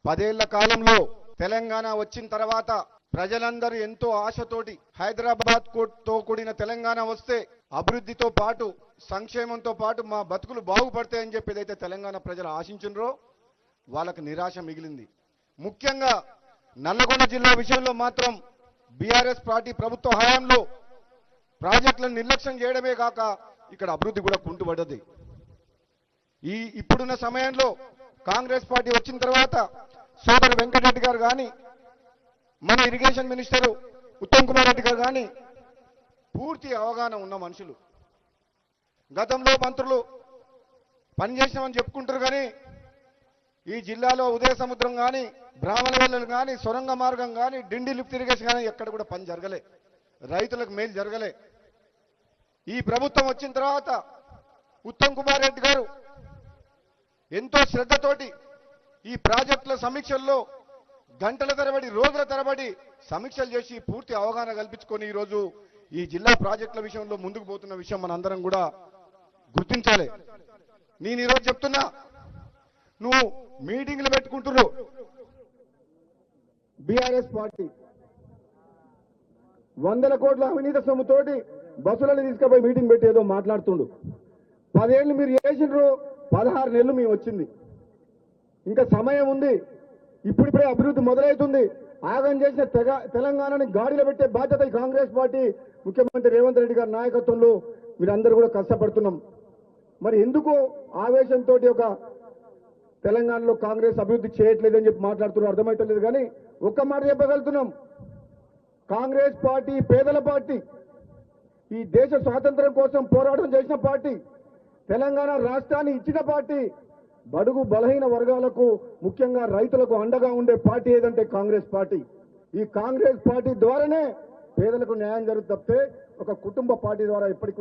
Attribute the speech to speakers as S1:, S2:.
S1: 10 ఏళ్ల కాలంలో తెలంగాణ వచ్చిన తర్వాత ప్రజలందరూ ఎంతో ఆశతోటి హైదరాబాద్ తో కూడిన తెలంగాణ వస్తే అభివృద్ధితో పాటు సంక్షేమంతో పాటు మా బతుకులు బాగుపడతాయని చెప్పి ఏదైతే తెలంగాణ ప్రజలు ఆశించినరో వాళ్ళకి నిరాశ మిగిలింది. ముఖ్యంగా నల్లగొండ జిల్లా విషయంలో మాత్రం బీఆర్ఎస్ పార్టీ ప్రభుత్వ హయాంలో ప్రాజెక్టులను నిర్లక్ష్యం చేయడమే కాక ఇక్కడ అభివృద్ధి కూడా కుంటుపడ్డది. ఇప్పుడున్న సమయంలో కాంగ్రెస్ పార్టీ వచ్చిన తర్వాత సోదరు వెంకటరెడ్డి గారు కానీ మన ఇరిగేషన్ మినిస్టర్ ఉత్తమ్ కుమార్ రెడ్డి గారు కానీ పూర్తి అవగాహన ఉన్న మనుషులు. గతంలో మంత్రులు పనిచేసినామని చెప్పుకుంటారు కానీ ఈ జిల్లాలో ఉదయ సముద్రం కానీ బ్రాహ్మణ వెల్లులు కానీ సొరంగ మార్గం కానీ డిండి లిఫ్ట్ ఇరిగేషన్ కానీ ఎక్కడ కూడా పని జరగలే, రైతులకు మేలు జరగలే. ఈ ప్రభుత్వం వచ్చిన తర్వాత ఉత్తమ్ కుమార్ రెడ్డి గారు ఎంతో శ్రద్ధతోటి ఈ ప్రాజెక్టుల సమీక్షల్లో గంటల తరబడి రోజుల తరబడి సమీక్షలు చేసి పూర్తి అవగాహన కల్పించుకొని ఈరోజు ఈ జిల్లా ప్రాజెక్టుల విషయంలో ముందుకు పోతున్న విషయం మనందరం కూడా గుర్తించాలి. నేను ఈరోజు చెప్తున్నా, నువ్వు మీటింగ్లు పెట్టుకుంటున్నావు, బీఆర్ఎస్ పార్టీ 100 కోట్ల అవినీతి సొమ్ముతోటి బస్సులను తీసుకుపోయి మీటింగ్ పెట్టి ఏదో మాట్లాడుతుండు. 10 ఏళ్ళు మీరు చేసినారు, 16 నెలలు మేము వచ్చింది, ఇంకా సమయం ఉంది. ఇప్పుడిప్పుడే అభివృద్ధి మొదలవుతుంది. ఆగం చేసిన తెలంగాణని గాడిలో పెట్టే బాధ్యత ఈ కాంగ్రెస్ పార్టీ ముఖ్యమంత్రి రేవంత్ రెడ్డి గారి నాయకత్వంలో మీరందరూ కూడా కష్టపడుతున్నాం. మరి ఎందుకు ఆవేశంతో ఒక తెలంగాణలో కాంగ్రెస్ అభివృద్ధి చేయట్లేదని చెప్పి మాట్లాడుతున్నారు అర్థమవుతలేదు. కానీ ఒక్క మాట చెప్పగలుగుతున్నాం, కాంగ్రెస్ పార్టీ పేదల పార్టీ, ఈ దేశ స్వాతంత్రం కోసం పోరాటం చేసిన పార్టీ, తెలంగాణ రాష్ట్రాన్ని ఇచ్చిన పార్టీ, బడుగు బలహీన వర్గాలకు ముఖ్యంగా రైతులకు అండగా ఉండే పార్టీ ఏదంటే కాంగ్రెస్ పార్టీ. ఈ కాంగ్రెస్ పార్టీ ద్వారానే పేదలకు న్యాయం జరుగుతుంది తప్పితే ఒక కుటుంబ పార్టీ ద్వారా ఎప్పటికీ